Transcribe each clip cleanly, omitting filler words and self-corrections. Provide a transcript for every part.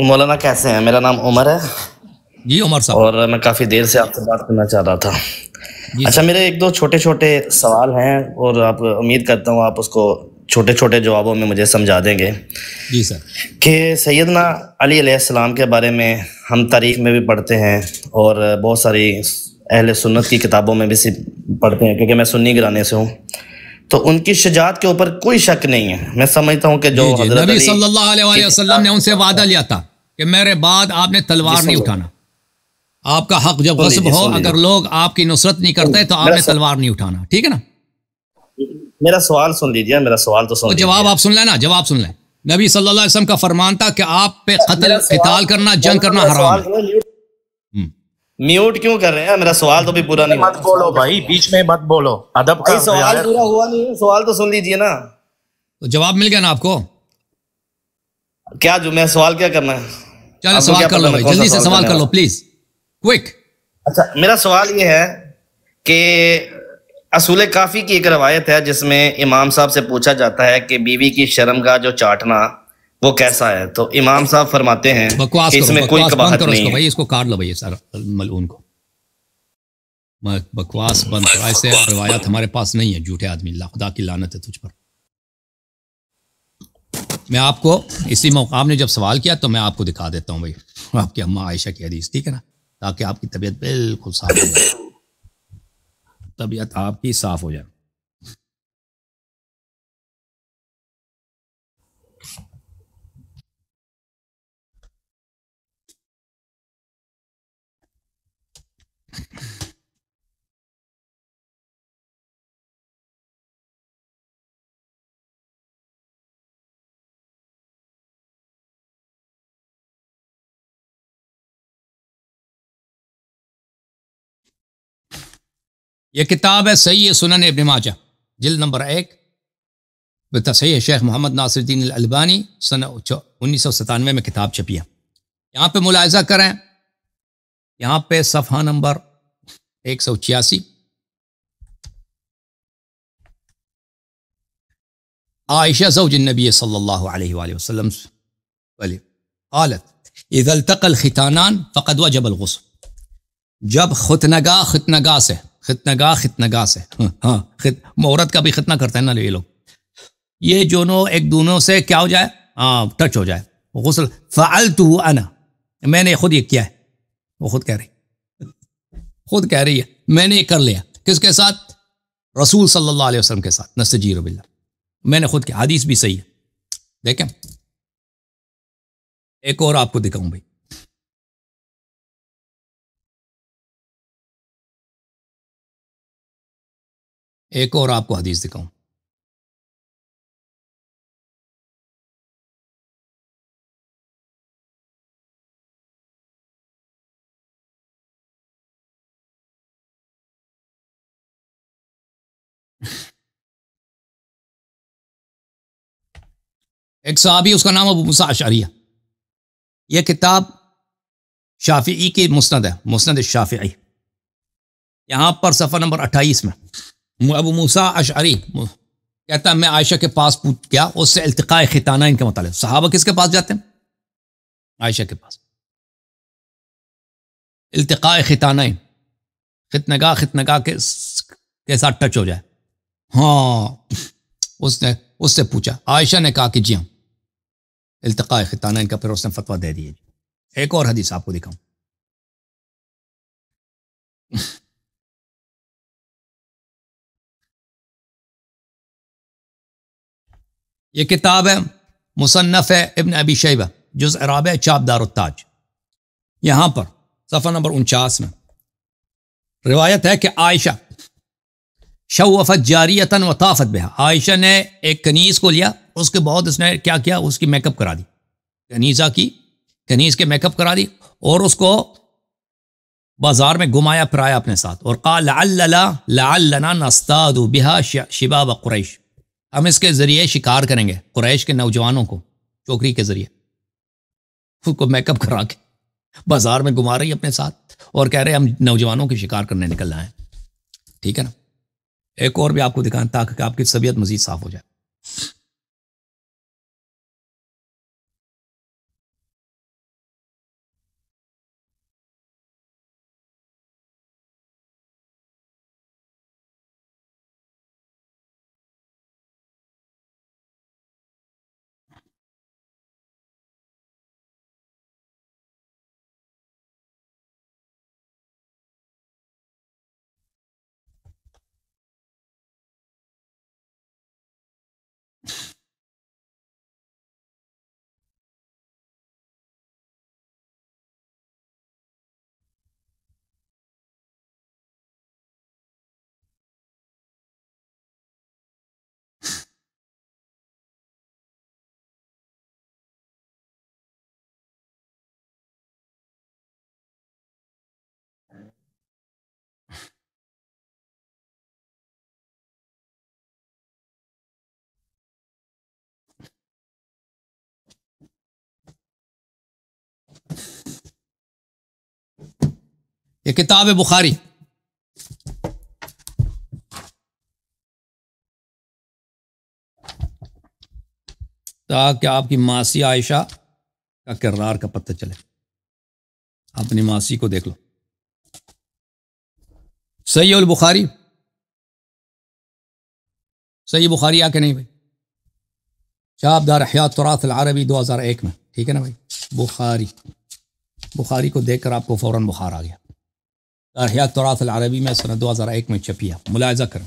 مولانا کیسے ہیں؟ میرا نام عمر ہے جی عمر صاحب، اور میں کافی دیر سے آپ سے بات کرنا چاہ رہا تھا۔ جی اچھا، سر، میرے ایک دو چھوٹے چھوٹے سوال ہیں اور آپ امید کرتا ہوں آپ اس کو چھوٹے چھوٹے جوابوں میں مجھے سمجھا دیں گے جی سر، کہ سیدنا علی علیہ السلام کے بارے میں ہم تاریخ میں بھی پڑھتے ہیں اور بہت ساری اہل سنت کی کتابوں میں بھی پڑھتے ہیں، کیونکہ میں سنی گھرانے سے ہوں، تو ان کی شجاعت کے اوپر کوئی شک نہیں ہے۔ میں سمجھتا ہوں کہ جو جی جی حضرت نبی علی صلی اللہ علیہ کی وآلہ وسلم نے ان سے وعدہ لیا تھا کہ میرے بعد آپ نے تلوار نہیں اٹھانا، آپ کا حق جب غصب ہو، اگر لوگ آپ کی نصرت نہیں کرتے تو آپ نے تلوار نہیں اٹھانا، ٹھیک ہے نا؟ میرا سوال سن لیجیے، میرا سوال تو سن وہ لیجیے۔ جواب آپ سن لیں نا، جواب سن لیں۔ نبی صلی اللہ علیہ وسلم کا فرمان تھا کہ آپ پہ قتال کرنا، جنگ کرنا حرام ہے۔ میوٹ کیوں کر رہے ہیں؟ میرا سوال تو بھی پورا نہیں مت بولو بھائی، بیچ میں مت بولو، ادب کا سوال رعایت پورا ہوا نہیں ہے، سوال تو سن لیجیے نا۔ تو جواب مل گیا نا آپ کو؟ کیا جو میں سوال کیا کرنا ہے؟ چلے سوال کر لو بھائی، جلدی سے سوال کر لو پلیز، کوئک۔ اچھا، میرا سوال یہ ہے کہ اصول کافی کی ایک روایت ہے جس میں امام صاحب سے پوچھا جاتا ہے کہ بیوی کی شرمگاہ جو چاٹنا وہ کیسا ہے، تو امام صاحب فرماتے ہیں بکواس کہ اس کرو، میں کوئی بکواس بند قباحت کرو اس نہیں کو ہے۔ بھائی، اس کو کاٹ لو بھائی، سارا ملعون کو بکواس بند کرو، ایسے روایات ہمارے پاس نہیں ہے، جھوٹے آدمی، اللہ خدا کی لعنت ہے تجھ پر۔ میں آپ کو اسی موقع، آپ نے جب سوال کیا تو میں آپ کو دکھا دیتا ہوں بھائی آپ کی اماں عائشہ کی حدیث، ٹھیک ہے نا، تاکہ آپ کی طبیعت بالکل صاف ہو جائے، طبیعت آپ کی صاف ہو جائے۔ یہ کتاب ہے صحیح سنن ابن ماجہ، جلد نمبر 1، بتصحیح شیخ محمد ناصر الدین الالبانی، سنہ 1997 میں کتاب چھپی ہے۔ یہاں پہ ملاحظہ کریں، یہاں پہ صفحہ نمبر 186، عائشہ زوج النبی صلی اللہ علیہ وآلہ وسلم قالت اذا التقى الختانان فقد وجب الغسل، جب ختنگاہ سے عورت کا بھی ختنہ کرتے ہیں نا یہ لوگ، یہ دونوں ایک دونوں سے کیا ہو جائے، ٹچ ہو جائے، غسل فعلته انا، میں نے خود یہ کیا ہے، وہ خود کہہ رہی ہے میں نے یہ کر لیا، کس کے ساتھ؟ رسول صلی اللہ علیہ وسلم کے ساتھ، نستجیر باللہ، میں نے خود کیا، حدیث بھی صحیح ہے۔ دیکھیں ایک اور آپ کو دکھاؤں بھائی، ایک اور آپ کو حدیث دکھاؤں، ایک صحابی، اس کا نام ابو موسیٰ اشعری ہے، یہ کتاب شافعی کی مسند ہے، مسند الشافعی، یہاں پر صفحہ نمبر 28 میں ابو موسیٰ اشعری کہتا ہے میں عائشہ کے پاس پوچھ گیا، اس سے التقاء ختانین کے متعلق۔ صحابہ کس کے پاس جاتے ہیں؟ عائشہ کے پاس، التقاء ختانین، ختنگاہ کے ساتھ ٹچ ہو جائے، ہاں اس سے پوچھا، عائشہ نے کہا کہ جی ہاں التقاء ختانین کا، پھر اس نے فتویٰ دے دیا۔ ایک اور حدیث آپ کو دکھاؤں، یہ کتاب ہے مصنف ابن ابی شیبہ، جزء رابع، چاپ دار التاج، یہاں پر صفحہ نمبر 49 میں روایت ہے کہ عائشہ شوفت جاریتن وطافت بها، عائشہ نے ایک کنیز کو لیا، اس کے بعد اس نے کیا کیا، اس کی میک اپ کرا دی، کنیز کے میک اپ کرا دی، اور اس کو بازار میں گھمایا پھرایا اپنے ساتھ، اور قال لعلنا نصطاد بها شباب قریش، ہم اس کے ذریعے شکار کریں گے قریش کے نوجوانوں کو، چوکری کے ذریعے، اس کو میک اپ کرا کے بازار میں گھما رہی اپنے ساتھ، اور کہہ رہے ہم نوجوانوں کی شکار کرنے نکل رہے ہیں، ٹھیک ہے نا۔ ایک اور بھی آپ کو دکھائیں تاکہ آپ کی طبیعت مزید صاف ہو جائے۔ یہ کتاب ہے بخاری. تاکہ آپ کی ماسی عائشہ کا کردار کا پتہ چلے. اپنی ماسی کو دیکھ لو. صحیح البخاری، صحیح بخاری آ کے نہیں بھائی، شاب دار احیاء تراث العربی 2001 میں، ٹھیک ہے نا بھائی. بخاری کو دیکھ کر آپ کو فوراً بخار آ گیا. احیاء تراث العربی میں سنہ 2001 میں چھپی ہے، ملاحظہ کریں.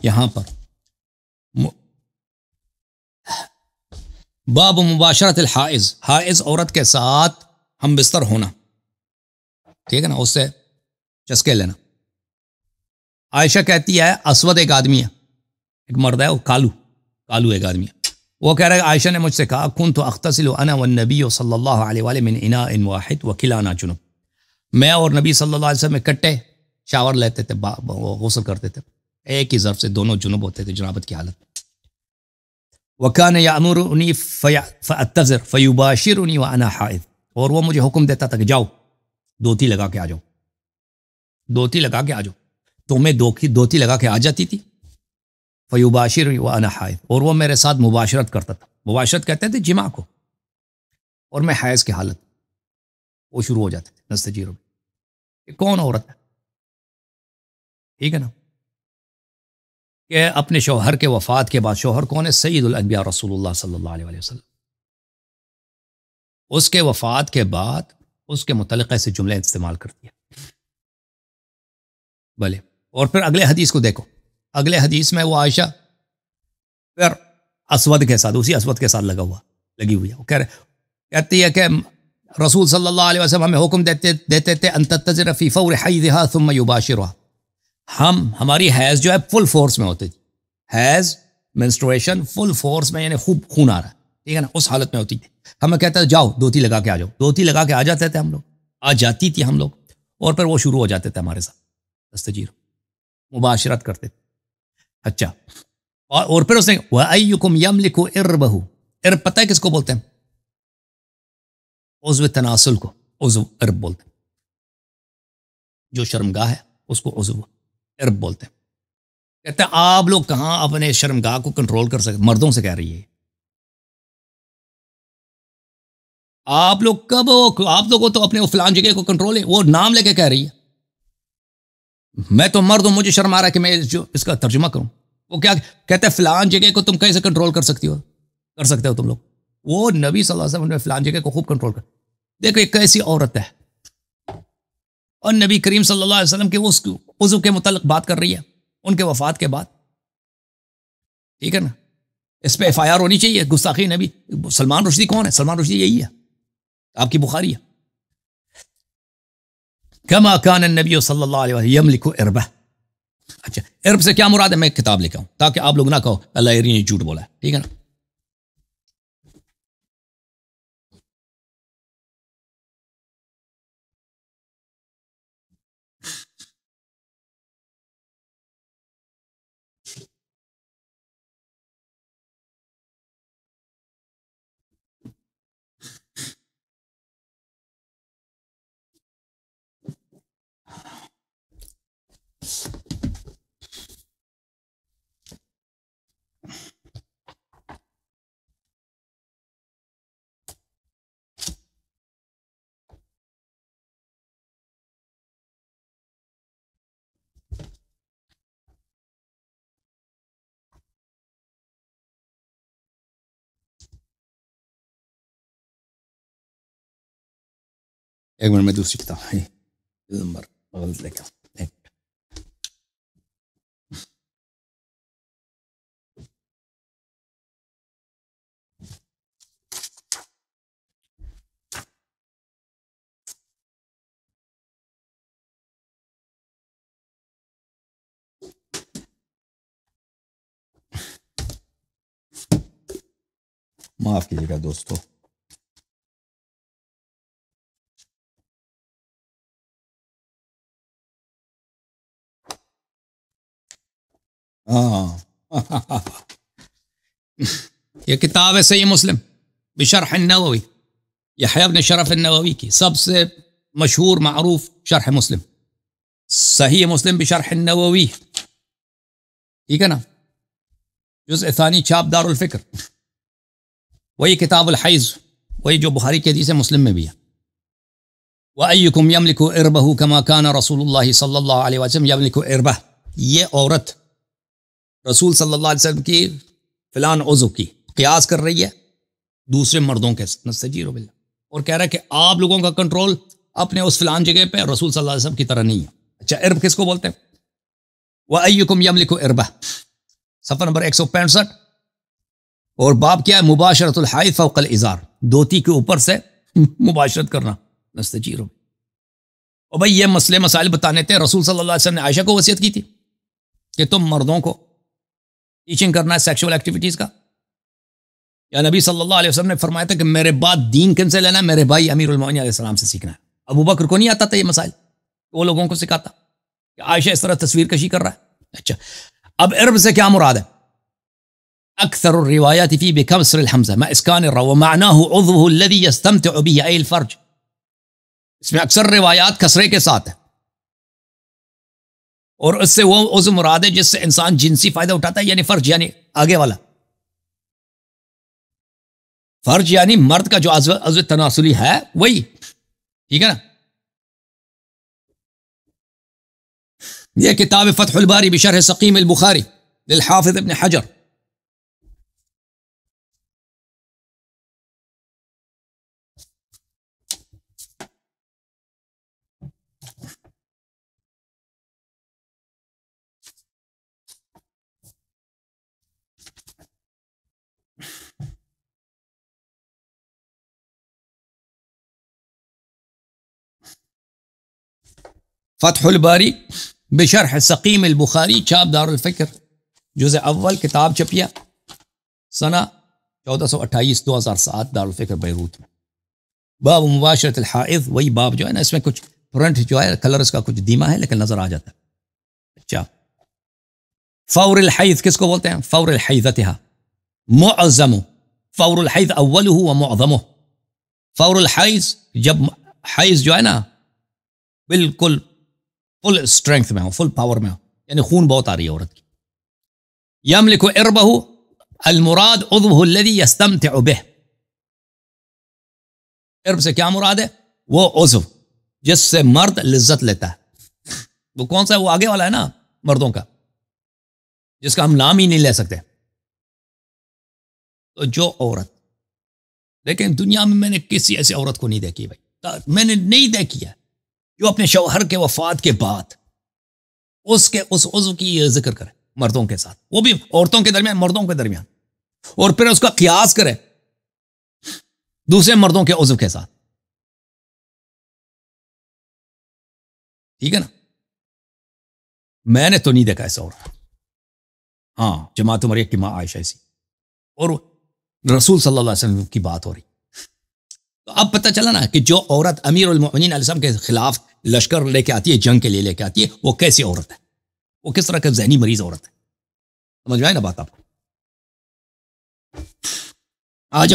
یہاں پر باب مباشرت الحائض، حائض عورت کے ساتھ ہم بستر ہونا، ٹھیک ہے نا، اس سے چسکے لینا. عائشہ کہتی ہے اسود ایک آدمی ہے، ایک مرد ہے، وہ کالو ایک آدمی ہے. وہ کہہ رہا ہے عائشہ نے مجھ سے کہا کنت اغتسل انا والنبی صلی اللہ علیہ وآلہ من اناء واحد وکلانا جنب. میں اور نبی صلی اللہ علیہ وسلم اکٹھے شاور لیتے تھے، غسل کرتے تھے، ایک ہی ظرف سے دونوں جنب ہوتے تھے، جنابت کی حالت. وَكَانَ يَأْمُرُنِي فَأَتَّذِرْ فَيُبَاشِرُنِي وَأَنَا حَائِض. اور وہ مجھے حکم دیتا تھا کہ جاؤ دوتی لگا کے آ جاؤ، دوتی لگا کے آ جاؤ. تو میں دوتی لگا کے آ جاتی تھی. فَيُبَاشِرُنِي وَأَنَا حَائِض، اور وہ میرے ساتھ مباشرت کرتا تھا. مباشرت کہتے تھے جماع کو، اور میں حیض کی حالت، وہ شروع ہو جاتے تھے نستجیرو. یہ کون عورت ہے؟ ٹھیک ہے نا، کہ اپنے شوہر کے وفات کے بعد، شوہر کون ہے؟ سید الانبیاء رسول اللہ صلی اللہ علیہ وسلم. اس کے وفات کے بعد اس کے متعلق ایسے جملے استعمال کرتی ہے. بھلے. اور پھر اگلے حدیث کو دیکھو. اگلے حدیث میں وہ عائشہ پھر اسود کے ساتھ، اسی اسود کے ساتھ لگی ہوئی ہے. وہ کہتی ہے کہ رسول صلی اللہ علیہ وسلم ہمیں حکم دیتے تھے ان تتذر فی فور حیضها ثم یباشرها. ہماری حیض جو ہے فل فورس میں ہوتی تھی. حیض منسٹریشن فل فورس میں، یعنی خوب خون آ رہا ہے، ٹھیک ہے نا، اس حالت میں ہوتی تھی. ہمیں کہتا ہے جاؤ دوتی لگا کے آ جاؤ. دوتی لگا کے آ جاتے تھے ہم لوگ، آ جاتی تھی ہم لوگ، اور پھر وہ شروع ہو جاتے تھے ہمارے ساتھ تستجیر، مباشرت کرتے تھے. اچھا، اور پھر اس نے وَأَيُّكُمْ يَمْلِكُ إِرْبَهُ. ارب پتہ ہے کس کو بولتے ہیں؟ عضو تناسل کو عضو ارب بولتے ہیں. جو شرمگاہ ہے اس کو عضو ارب بولتے ہیں. کہتے ہیں آپ لوگ کہاں اپنے شرمگاہ کو کنٹرول کر سکتے؟ مردوں سے کہہ رہی ہے آپ لوگ کب، آپ لوگوں تو اپنے فلان جگہ کو کنٹرول ہے، وہ نام لے کے کہہ رہی ہے. میں تو مرد ہوں، مجھے شرم آ رہا ہے کہ میں اس کا ترجمہ کروں. وہ کیا کہتے ہیں؟ فلان جگہ کو تم کیسے کنٹرول کر سکتے ہو تم لوگ. وہ نبی صلی اللہ علیہ وسلم نے فلان جگہ کو خوب کنٹرول کر. دیکھو ایک کیسی عورت ہے، اور نبی کریم صلی اللہ علیہ وسلم کے اس عضو کے متعلق بات کر رہی ہے ان کے وفات کے بعد. ٹھیک ہے نا، اس پہ FIR ہونی چاہیے. گستاخی نبی. سلمان رشدی کون ہے؟ سلمان رشدی یہی ہے، آپ کی بخاری ہے. کما کان النبی صلی اللہ علیہ وسلم یملک اربہ. اچھا، ارب سے کیا مراد ہے؟ میں ایک کتاب لکھا ہوں تاکہ آپ لوگ نہ کہو اللہ ایری نے جھوٹ بولا ہے. ٹھیک ہے نا. ایک منٹ میں دوسری کتاب نمبر غلط لے کے آؤں. معاف کیجیے گا دوستو. یہ کتاب ہے صحیح مسلم بشرح النووی، یحییٰ بن شرف النووی کی، سب سے مشہور معروف شرح مسلم, صحیح مسلم بشرح النووی, ٹھیک ہے نا, جزء ثانی چھاپ دار الفکر, وہی کتاب الحیض, وہی جو بخاری کی حدیث ہے مسلم میں بھی ہے. وَأَيُّكُمْ يَمْلِكُ إِرْبَهُ كَمَا كَانَ رَسُولُ اللَّهِ صلی اللہ علیہ وسلم يَمْلِكُ إِرْبَهُ, یہ عورت رسول صلی اللہ علیہ وسلم کی فلان عضو کی قیاس کر رہی ہے دوسرے مردوں کے ساتھ, نستجیر باللہ, اور کہہ رہا ہے کہ آپ لوگوں کا کنٹرول اپنے اس فلان جگہ پہ رسول صلی اللہ علیہ وسلم کی طرح نہیں ہے. اچھا, عرب کس کو بولتے ہیں؟ وَأَيُّكُمْ يَمْلِكُ إِرْبَهُ, صفحہ نمبر 165, اور باب کیا ہے؟ مباشرۃ الحائض فوق الازار, دھوتی کے اوپر سے مباشرت کرنا, نستجیر. اور بھائی یہ مسئلے مسائل بتانے تھے, رسول صلی اللہ علیہ وسلم نے عائشہ کو وصیت کی تھی کہ تم مردوں کو ٹیچنگ کرنا ہے سیکشول ایکٹیویٹیز کا, یا نبی صلی اللہ علیہ وسلم نے فرمایا تھا کہ میرے بعد دین کن سے لینا ہے؟ میرے بھائی امیر المومنین علیہ السلام سے سیکھنا ہے. ابو بکر کو نہیں آتا تھا یہ مسائل, وہ لوگوں کو سکھاتا کہ عائشہ اس طرح تصویر کشی کر رہا ہے. اچھا, اب عرب سے کیا مراد ہے؟ اکثر الروایات فی بکسر الحمزہ مع اسکان الراء ومعناه عضوه الذي يستمتع به ای الفرج, اس میں اکثر روایات کسرے کے ساتھ ہے, اور اس سے وہ عضو مراد ہے جس سے انسان جنسی فائدہ اٹھاتا ہے, یعنی فرج, یعنی آگے والا فرج, یعنی مرد کا جو عضو تناسلی ہے وہی, ٹھیک ہے نا. یہ کتاب فتح الباری بشرح سقیم البخاری للحافظ ابن حجر, فتح الباری بشرح سقیم البخاری, چھاپ دار الفکر, جزء اول, کتاب چھپیا سنہ 1428 2007 دار الفکر بیروت میں. باب مباشرت الحائض, وہی باب جو ہے نا, اس میں کچھ پرنٹ جو ہے کلر اس کا کچھ دھیما ہے لیکن نظر آ جاتا ہے. اچھا, فور الحیض کس کو بولتے ہیں؟ فور الحیضتها, معظم فور الحیض اولہ و معظمہ. فور الحیض جب حیض جو ہے نا بالکل فل اسٹرینتھ میں ہو, فل پاور میں ہو, یعنی خون بہت آ رہی ہے عورت کی. یملک عربہ المراد عضوہ الذی یستمتع بہ, عرب سے کیا مراد ہے؟ وہ عضو جس سے مرد لذت لیتا ہے. وہ کون سا ہے؟ وہ آگے والا ہے نا مردوں کا, جس کا ہم نام ہی نہیں لے سکتے. تو جو عورت, لیکن دنیا میں میں نے کسی ایسی عورت کو نہیں دیکھی بھائی, میں نے نہیں دیکھی ہے جو اپنے شوہر کے وفات کے بعد اس عضو کی ذکر کرے مردوں کے ساتھ, وہ بھی عورتوں کے درمیان, مردوں کے درمیان, اور پھر اس کا قیاس کرے دوسرے مردوں کے عضو کے ساتھ. ٹھیک ہے نا, میں نے تو نہیں دیکھا ایسا عورت. ہاں, جماعت عمریہ کی ماں عائشہ ایسی, اور رسول صلی اللہ علیہ وسلم کی بات ہو رہی. تو اب پتہ چلا نا کہ جو عورت امیر المؤمنین علیہ السلام کے خلاف لشکر لے کے آتی ہے, جنگ کے لیے لے کے آتی ہے, وہ کیسی عورت ہے, وہ کس طرح کا ذہنی مریض عورت ہے. سمجھ میں آئی نا بات آپ کو؟